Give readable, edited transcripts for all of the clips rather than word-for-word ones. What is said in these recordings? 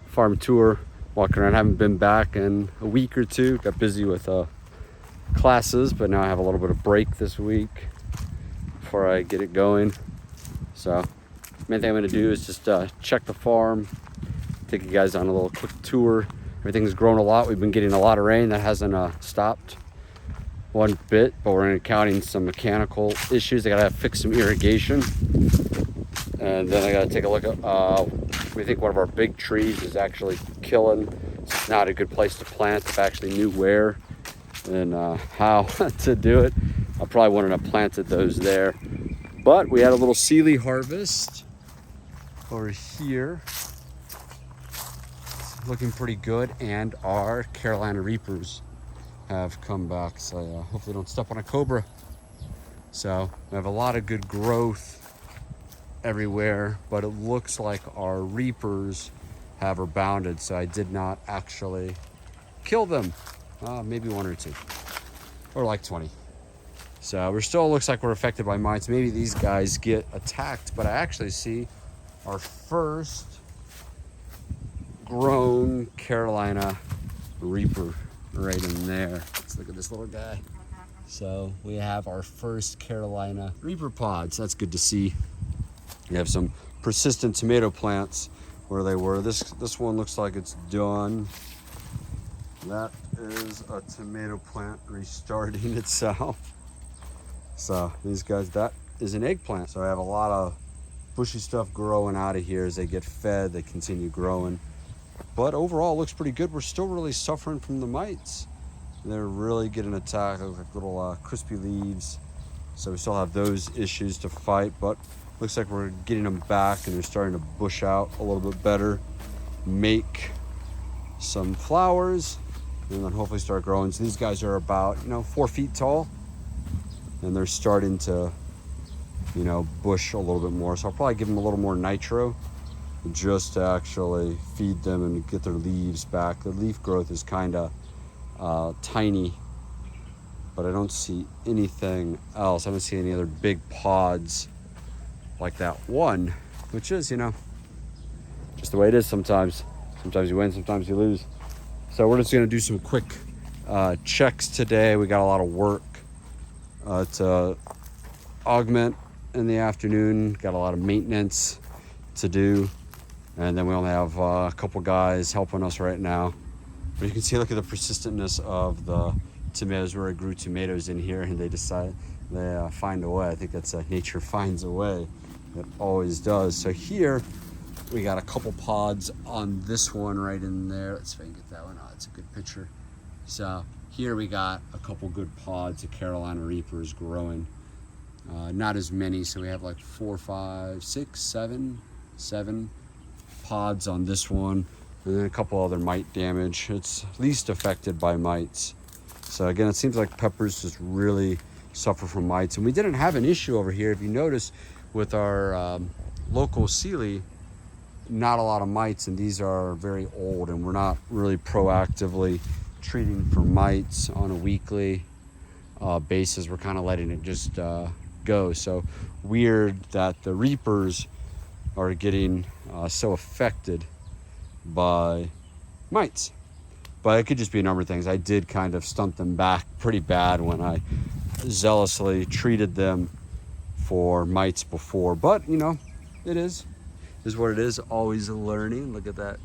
farm tour, walking around. Haven't been back in a week or two. Got busy with classes, but now I have a little bit of break this week before I get it going. So main thing I'm going to do is just check the farm, take you guys on a little quick tour. Everything's grown a lot. We've been getting a lot of rain. That hasn't stopped one bit, but we're encountering some mechanical issues. I gotta fix some irrigation, and then I gotta take a look at we think one of our big trees is actually killing. It's not a good place to plant. If I actually knew where and how to do it, I probably wouldn't have planted those there. But we had a little Seedling harvest over here. It's looking pretty good, and our Carolina Reapers have come back, so hopefully don't step on a cobra. So we have a lot of good growth everywhere, but it looks like our Reapers have rebounded, so I did not actually kill them. Maybe one or two, or like 20. So we're still, looks like we're affected by mites. Maybe these guys get attacked, but I actually see our first grown Carolina Reaper right in there. Let's look at this little guy. So we have our first Carolina Reaper pods. That's good to see. We have some persistent tomato plants where they were. This one looks like it's done. That is a tomato plant restarting itself. So these guys, that is an eggplant. So I have a lot of bushy stuff growing out of here. As they get fed, they continue growing. But overall, it looks pretty good. We're still really suffering from the mites. They're really getting attacked. They look like little crispy leaves. So we still have those issues to fight, but looks like we're getting them back, and they're starting to bush out a little bit better, make some flowers, and then hopefully start growing. So these guys are about 4 feet tall, and they're starting to bush a little bit more. So I'll probably give them a little more nitro just to actually feed them and get their leaves back. The leaf growth is kind of tiny, but I don't see anything else. I don't see any other big pods like that one, which is just the way it is sometimes. Sometimes you win, sometimes you lose. So we're just gonna do some quick checks today. We got a lot of work to augment in the afternoon, got a lot of maintenance to do, and then we only have a couple guys helping us right now. But you can see, look at the persistentness of the tomatoes, where I grew tomatoes in here, and they find a way. I think that's nature finds a way. It always does. So here we got a couple pods on this one right in there. Let's see if I can get that one. Oh, it's a good picture. So here we got a couple good pods of Carolina Reapers growing. Not as many, so we have like 4, 5, 6, 7 pods on this one, and then a couple other mite damage. It's least affected by mites. So again, it seems like peppers just really suffer from mites, and we didn't have an issue over here. If you notice, with our local Seedling, not a lot of mites, and these are very old, and we're not really proactively treating for mites on a weekly basis. We're kind of letting it just go. So weird that the Reapers are getting so affected by mites, but it could just be a number of things. I did kind of stunt them back pretty bad when I zealously treated them for mites before, but it is what it is. Always learning. Look at that.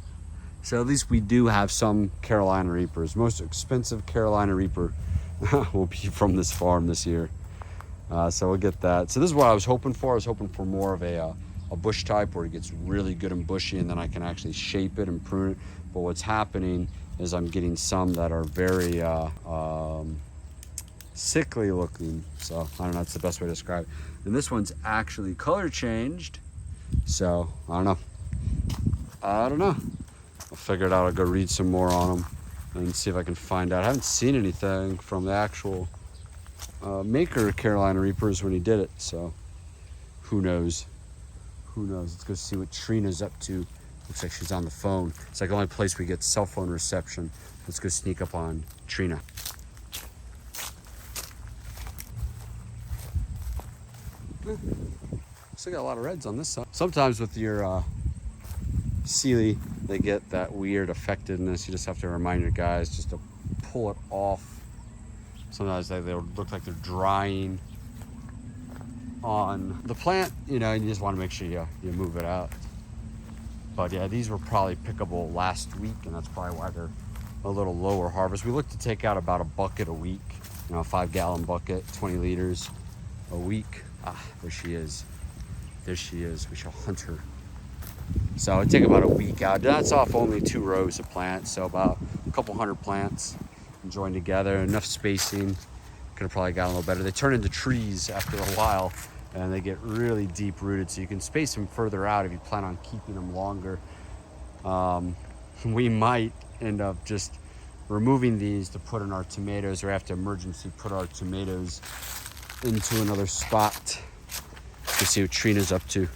So at least we do have some Carolina Reapers. Most expensive Carolina Reaper will be from this farm this year. So we'll get that. So this is what I was hoping for. I was hoping for more of a bush type where it gets really good and bushy, and then I can actually shape it and prune it. But what's happening is I'm getting some that are very sickly looking. So I don't know, that's the best way to describe it. And this one's actually color changed. So I don't know. I'll figure it out. I'll go read some more on them and see if I can find out. I haven't seen anything from the actual maker Carolina Reapers when he did it, so who knows. Let's go see what Trina's up to. Looks like she's on the phone. It's like the only place we get cell phone reception. Let's go sneak up on Trina. Still got a lot of reds on this side. Sometimes with your See, they get that weird effectiveness. You just have to remind your guys just to pull it off. Sometimes they'll look like they're drying on the plant, you know, and you just want to make sure you move it out. But yeah, these were probably pickable last week, and that's probably why they're a little lower harvest. We look to take out about a bucket a week, you know, a 5-gallon bucket, 20 liters a week. Ah, there she is. There she is. We shall hunt her. So it'd take about a week out. That's off only 2 rows of plants, so about a couple hundred plants joined together. Enough spacing. Could have probably gotten a little better. They turn into trees after a while, and they get really deep rooted, so you can space them further out if you plan on keeping them longer. We might end up just removing these to put in our tomatoes, or have to emergency put our tomatoes into another spot. To see what Trina's up to.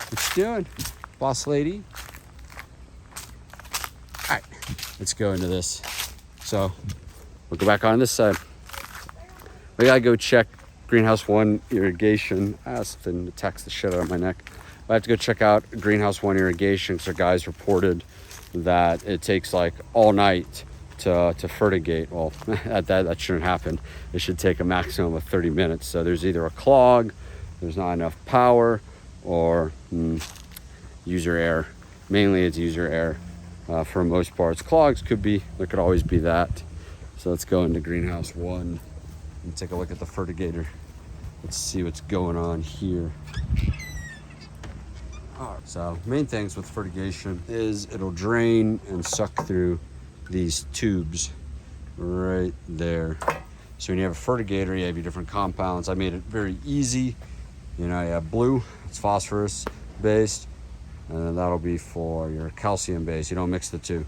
What you doing, boss lady? All right, let's go into this. So we'll go back on this side. We gotta go check Greenhouse 1 irrigation. It's been to text the shit out of my neck. I have to go check out Greenhouse 1 irrigation because our guys reported that it takes like all night to fertigate. Well, that shouldn't happen. It should take a maximum of 30 minutes. So there's either a clog, there's not enough power, or user error. Mainly it's user error for most parts. Clogs there could always be that. So let's go into Greenhouse 1 and take a look at the fertigator. Let's see what's going on here. All right, so main things with fertigation is it'll drain and suck through these tubes right there. So when you have a fertigator, you have your different compounds. I made it very easy. You know, you have blue, it's phosphorus based, and then that'll be for your calcium based. You don't mix the two.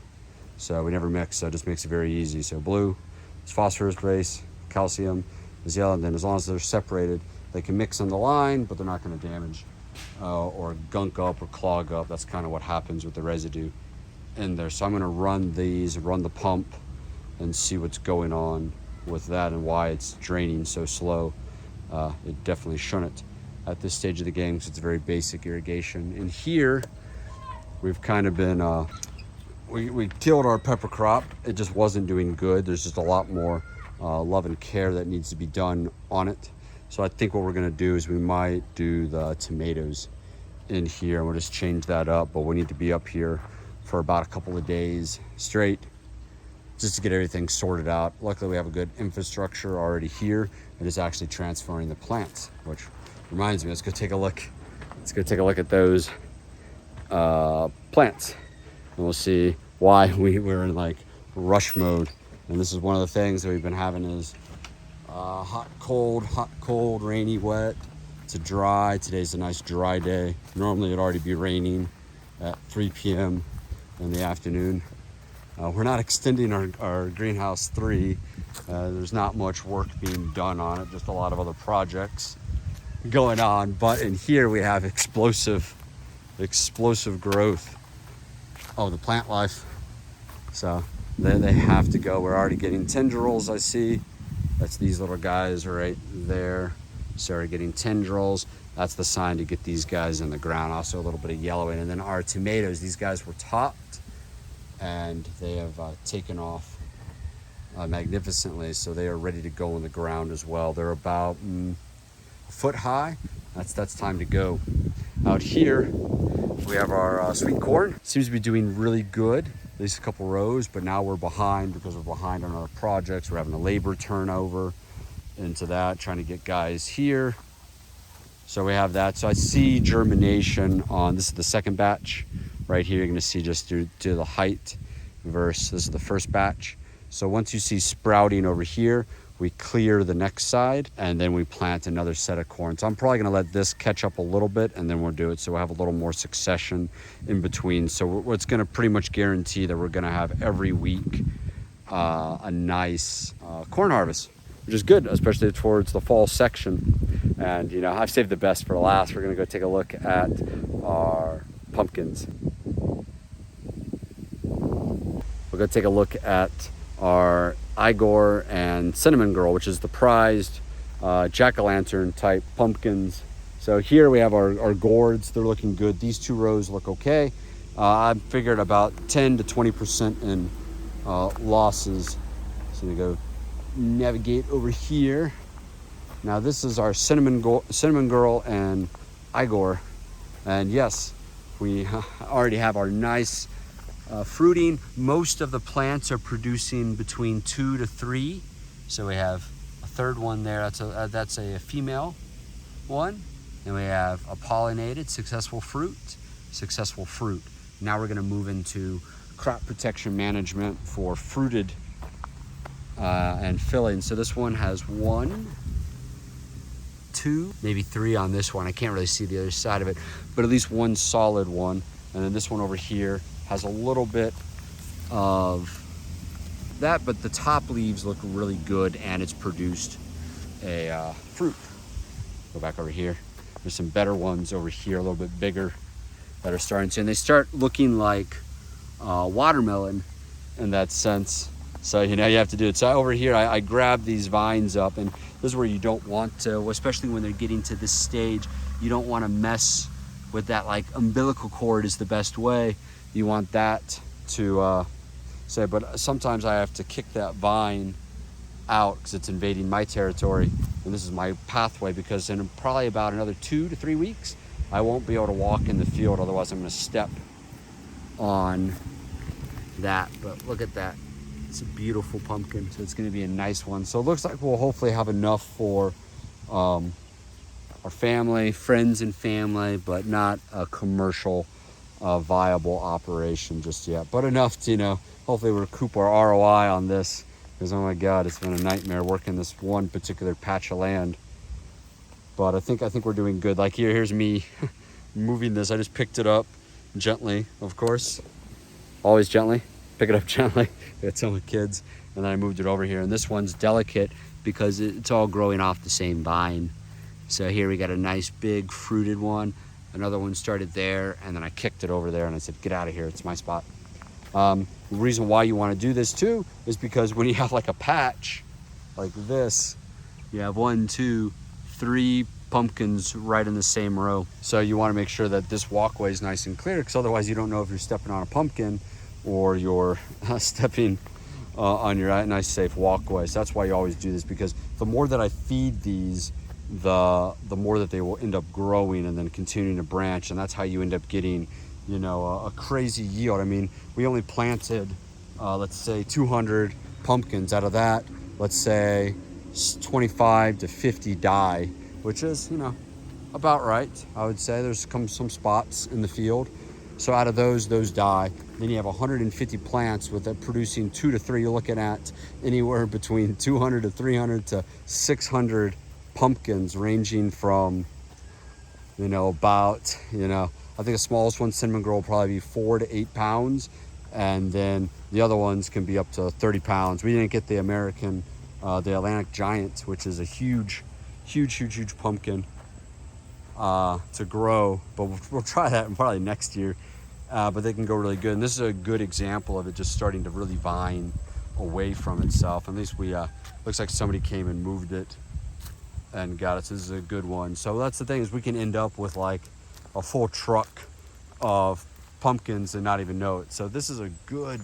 So we never mix, so it just makes it very easy. So blue is phosphorus based, calcium is yellow, and then as long as they're separated, they can mix on the line, but they're not going to damage or gunk up or clog up. That's kind of what happens with the residue in there. So I'm going to run the pump, and see what's going on with that and why it's draining so slow. It definitely shouldn't at this stage of the game, because it's very basic irrigation. And here we've kind of been we killed our pepper crop. It just wasn't doing good. There's just a lot more love and care that needs to be done on it. So I think what we're gonna do is we might do the tomatoes in here, and we'll just change that up. But we need to be up here for about a couple of days straight just to get everything sorted out. Luckily we have a good infrastructure already here. It is actually transferring the plants, which reminds me, let's go take a look. Let's go take a look at those plants, and we'll see why we're in like rush mode. And this is one of the things that we've been having is hot, cold, rainy, wet to dry. Today's a nice dry day. Normally it'd already be raining at 3 p.m. in the afternoon. We're not extending our Greenhouse 3. There's not much work being done on it, just a lot of other projects going on. But in here we have explosive growth. Oh, the plant life. So they have to go. We're already getting tendrils, I see. That's these little guys right there. So we're getting tendrils. That's the sign to get these guys in the ground. Also a little bit of yellowing. And then our tomatoes, these guys were topped, and they have taken off magnificently. So they are ready to go in the ground as well. They're about a foot high. That's time to go. Out here, we have our sweet corn. Seems to be doing really good, at least a couple rows, but now we're behind because we're behind on our projects. We're having a labor turnover into that, trying to get guys here. So we have that. So I see germination on, this is the second batch. Right here, you're gonna see just through to the height versus this is the first batch. So once you see sprouting over here, we clear the next side, and then we plant another set of corn. So I'm probably gonna let this catch up a little bit, and then we'll do it so we'll have a little more succession in between. So what's gonna pretty much guarantee that we're gonna have every week a nice corn harvest, which is good, especially towards the fall section. And you know, I've saved the best for last. We're gonna go take a look at our pumpkins. We're gonna take a look at our Igor and Cinnamon Girl, which is the prized jack-o'-lantern type pumpkins. So here we have our gourds. They're looking good. These two rows look okay. I figured about 10 to 20% in losses. So we go navigate over here. Now this is our cinnamon girl and Igor, and yes, we already have our nice fruiting. Most of the plants are producing between 2 to 3. So we have a third one there. That's a female one. And we have a pollinated successful fruit. Now we're going to move into crop protection management for fruited and filling. So this one has 1, 2, maybe 3 on this one. I can't really see the other side of it, but at least 1 solid one. And then this one over here has a little bit of that, but the top leaves look really good, and it's produced a fruit. Go back over here. There's some better ones over here, a little bit bigger, that are starting to, and they start looking like watermelon in that sense. So you have to do it. So over here, I grab these vines up, and this is where you don't want to, especially when they're getting to this stage, you don't want to mess with that. Like umbilical cord is the best way. You want that to say, but sometimes I have to kick that vine out because it's invading my territory, and this is my pathway, because in probably about another 2 to 3 weeks, I won't be able to walk in the field. Otherwise, I'm going to step on that. But look at that. It's a beautiful pumpkin, so it's going to be a nice one. So it looks like we'll hopefully have enough for our family, friends and family, but not a commercial viable operation just yet. But enough to, hopefully recoup our ROI on this, because oh my God, it's been a nightmare working this one particular patch of land. But I think we're doing good. Like here's me moving this. I just picked it up gently, of course. Always gently. Pick it up gently. I tell my kids. And then I moved it over here. And this one's delicate because it's all growing off the same vine. So here we got a nice big fruited one. Another one started there, and then I kicked it over there and I said, get out of here, it's my spot. The reason why you want to do this too is because when you have like a patch like this, you have 1, 2, 3 pumpkins right in the same row. So you want to make sure that this walkway is nice and clear, because otherwise you don't know if you're stepping on a pumpkin or you're stepping on your nice safe walkway. So that's why you always do this, because the more that I feed these, the more that they will end up growing and then continuing to branch, and that's how you end up getting a crazy yield. I mean, we only planted let's say 200 pumpkins. Out of that, let's say 25 to 50 die, which is about right, I would say. There's some spots in the field, so out of those die. Then you have 150 plants with that producing 2 to 3. You're looking at anywhere between 200 to 300 to 600 pumpkins, ranging from about I think the smallest one, cinnamon girl, will probably be 4 to 8 pounds, and then the other ones can be up to 30 pounds. We didn't get the American the Atlantic Giant, which is a huge pumpkin to grow, but we'll try that probably next year. But they can go really good, and this is a good example of it just starting to really vine away from itself. At least we looks like somebody came and moved it and got it. So this is a good one. So that's the thing, is we can end up with like a full truck of pumpkins and not even know it. So this is a good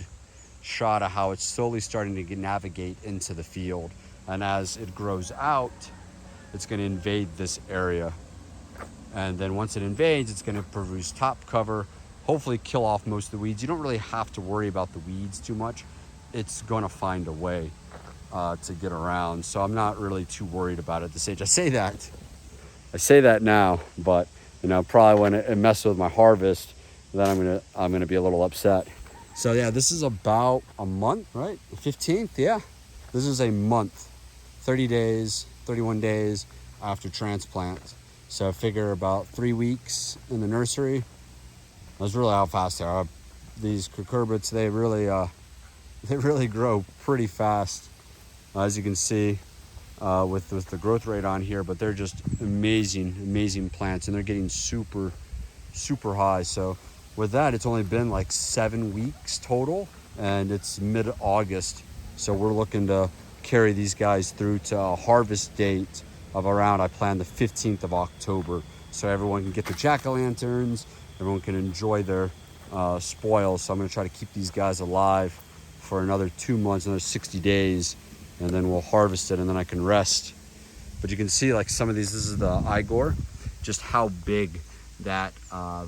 shot of how it's slowly starting to navigate into the field, and as it grows out, it's going to invade this area, and then once it invades, it's going to produce top cover, hopefully kill off most of the weeds. You don't really have to worry about the weeds too much. It's going to find a way to get around, so I'm not really too worried about it at this stage. I say that now, but probably when it messes with my harvest, then I'm gonna be a little upset. So yeah, this is about a month, right? The 15th, yeah. This is a month, 30 days, 31 days after transplant. So I figure about 3 weeks in the nursery. That's really how fast they are. These cucurbits, they really grow pretty fast, as you can see with the growth rate on here. But they're just amazing plants, and they're getting super high. So with that, it's only been like 7 weeks total, and it's mid-August. So we're looking to carry these guys through to a harvest date of around, I plan, the 15th of October. So everyone can get their jack-o'-lanterns, everyone can enjoy their spoil. So I'm going to try to keep these guys alive for another 2 months, another 60 days, and then we'll harvest it, and then I can rest. But you can see like some of these, this is the Igor, just how big that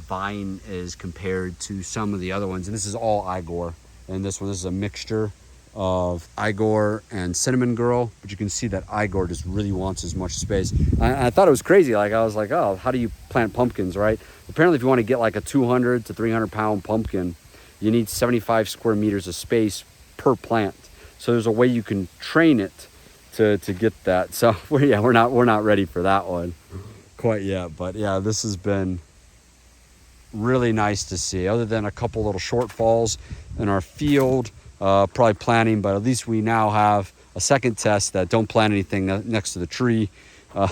vine is compared to some of the other ones. And this is all Igor. And this one, this is a mixture of Igor and Cinnamon Girl. But you can see that Igor just really wants as much space. I thought it was crazy. Like I was like, oh, how do you plant pumpkins, right? Apparently if you want to get like a 200 to 300 pound pumpkin, you need 75 square meters of space per plant. So there's a way you can train it to get that. So yeah, we're not ready for that one quite yet. But yeah, this has been really nice to see, other than a couple little shortfalls in our field, probably planting, but at least we now have a second test that don't plant anything next to the tree.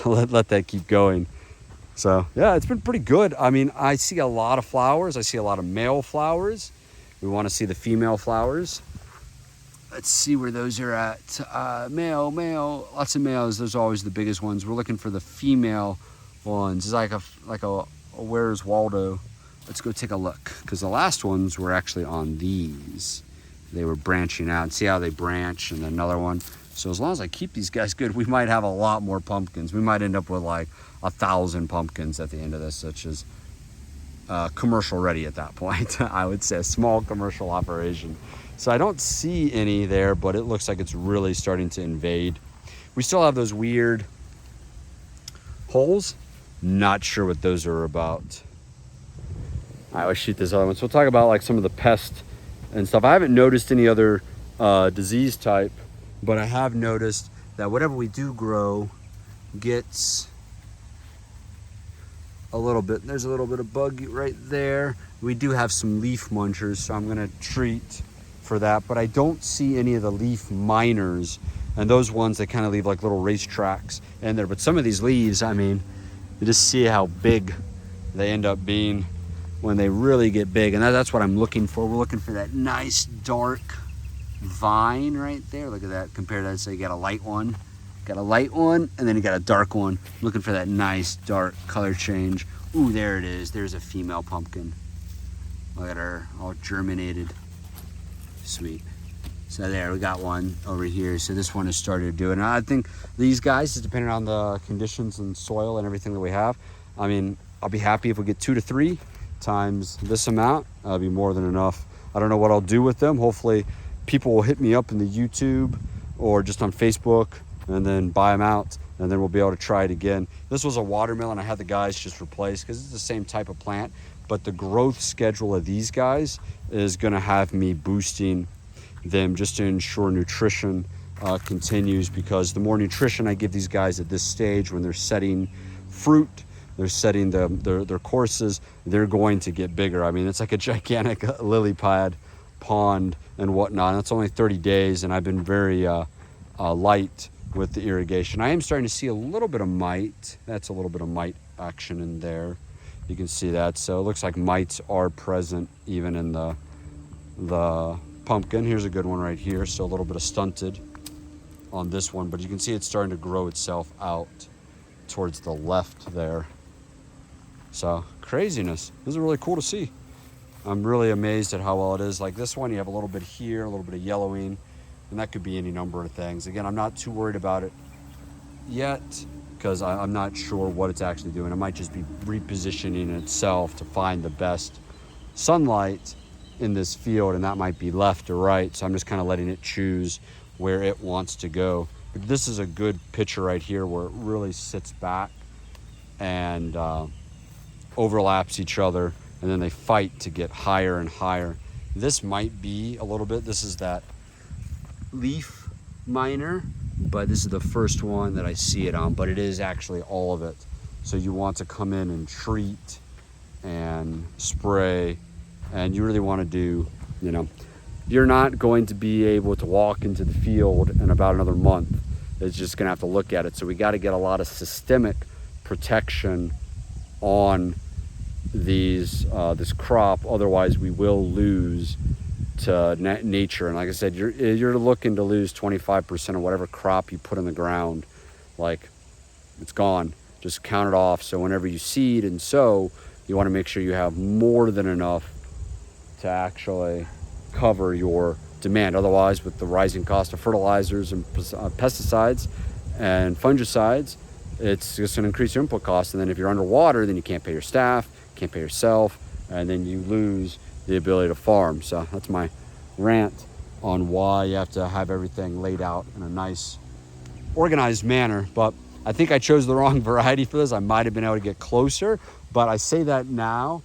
Let that keep going. So yeah, it's been pretty good. I mean, I see a lot of flowers. I see a lot of male flowers. We want to see the female flowers. Let's see where those are at. Male, lots of males. Those are always the biggest ones. We're looking for the female ones. It's like a Where's Waldo. Let's go take a look, because the last ones were actually on these. They were branching out. See how they branch, and another one. So as long as I keep these guys good, we might have a lot more pumpkins. We might end up with like 1,000 pumpkins at the end of this, such as commercial ready at that point. I would say a small commercial operation. So I don't see any there, but it looks like it's really starting to invade. We still have those weird holes. Not sure what those are about. I always shoot this other one. So we'll talk about like some of the pests and stuff. I haven't noticed any other disease type, but I have noticed that whatever we do grow gets a little bit. There's a little bit of bug right there. We do have some leaf munchers, so I'm gonna treat for that, but I don't see any of the leaf miners, and those ones that kind of leave like little racetracks in there. But some of these leaves, I mean, you just see how big they end up being when they really get big, and that's what I'm looking for. We're looking for that nice dark vine right there. Look at that. Compared to that, so you got a light one, and then you got a dark one. Looking for that nice dark color change. Ooh, there it is. There's a female pumpkin. Look at her, all germinated. Sweet. So there, we got one over here. So this one has started to do it. And I think these guys, depending on the conditions and soil and everything that we have, I mean, I'll be happy if we get 2 to 3 times this amount. That'll be more than enough. I don't know what I'll do with them. Hopefully people will hit me up in the YouTube or just on Facebook and then buy them out, and then we'll be able to try it again. This was a watermelon I had the guys just replace because it's the same type of plant, but the growth schedule of these guys is going to have me boosting them just to ensure nutrition continues, because the more nutrition I give these guys at this stage when they're setting fruit, they're setting their courses, they're going to get bigger. I mean, it's like a gigantic lily pad pond and whatnot. And it's only 30 days, and I've been very light with the irrigation. I am starting to see a little bit of mite. That's a little bit of mite action in there. You can see that. So it looks like mites are present even in the pumpkin. Here's a good one right here. So a little bit of stunted on this one, but you can see it's starting to grow itself out towards the left there. So craziness. This is really cool to see. I'm really amazed at how well it is. Like this one, you have a little bit here, a little bit of yellowing, and that could be any number of things. Again, I'm not too worried about it yet because I'm not sure what it's actually doing. It might just be repositioning itself to find the best sunlight in this field, and that might be left or right. So I'm just kind of letting it choose where it wants to go. But this is a good picture right here where it really sits back and overlaps each other, and then they fight to get higher and higher. This might be a little bit, this is that leaf miner, but this is the first one that I see it on, but it is actually all of it. So you want to come in and treat and spray, and you really want to do, you know, you're not going to be able to walk into the field in about another month. It's just going to have to look at it. So we got to get a lot of systemic protection on these this crop, otherwise we will lose to nature. And like I said, you're looking to lose 25% of whatever crop you put in the ground. Like, it's gone. Just count it off. So whenever you seed and sow, you want to make sure you have more than enough to actually cover your demand. Otherwise, with the rising cost of fertilizers and pesticides and fungicides, it's just going to increase your input costs. And then if you're underwater, then you can't pay your staff, can't pay yourself, and then you lose the ability to farm. So that's my rant on why you have to have everything laid out in a nice, organized manner. But I think I chose the wrong variety for this. I might have been able to get closer, but I say that now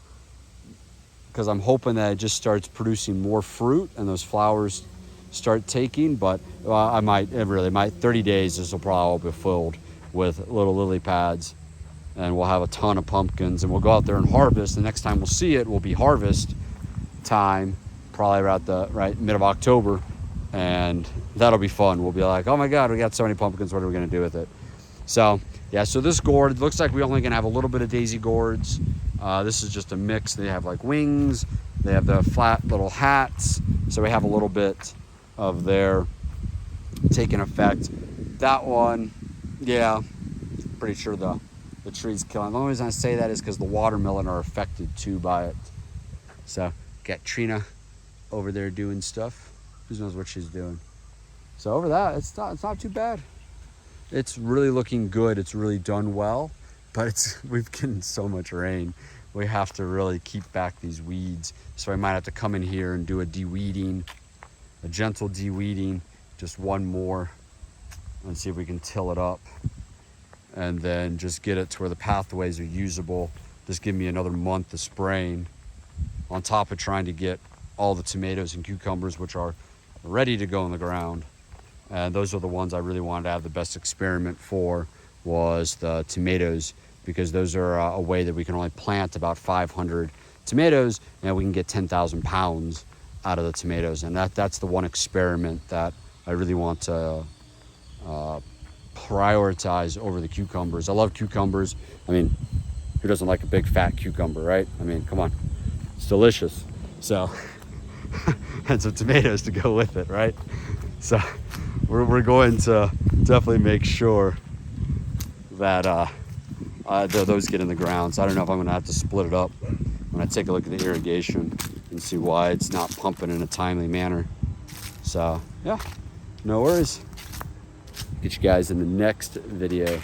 because I'm hoping that it just starts producing more fruit and those flowers start taking. But I might 30 days, this will probably all be filled with little lily pads, and we'll have a ton of pumpkins, and we'll go out there and harvest. The next time we'll see it will be harvest time, probably around the mid of October, and that'll be fun. We'll be like, oh my God, we got so many pumpkins, what are we gonna do with it? So yeah, so this gourd, looks like we're only gonna have a little bit of daisy gourds. This is just a mix. They have like wings, they have the flat little hats, so we have a little bit of their taking effect. That one, yeah, pretty sure the tree's killing. The only reason I say that is because the watermelon are affected too by it. So got Trina over there doing stuff. Who knows what she's doing? So over that, it's not too bad. It's really looking good. It's really done well, but we've gotten so much rain. We have to really keep back these weeds. So I might have to come in here and do a de-weeding, a gentle de-weeding, just one more, and see if we can till it up, and then just get it to where the pathways are usable. Just give me another month of spraying on top of trying to get all the tomatoes and cucumbers, which are ready to go in the ground. And those are the ones I really wanted to have the best experiment for, was the tomatoes, because those are a way that we can only plant about 500 tomatoes and we can get 10,000 pounds out of the tomatoes. And that's the one experiment that I really want to prioritize over the cucumbers. I love cucumbers. I mean, who doesn't like a big fat cucumber, right? I mean, come on, it's delicious. So, and some tomatoes to go with it, right? So we're going to definitely make sure that those get in the ground. So I don't know if I'm gonna have to split it up when I take a look at the irrigation and see why it's not pumping in a timely manner. So yeah, no worries. Get you guys in the next video.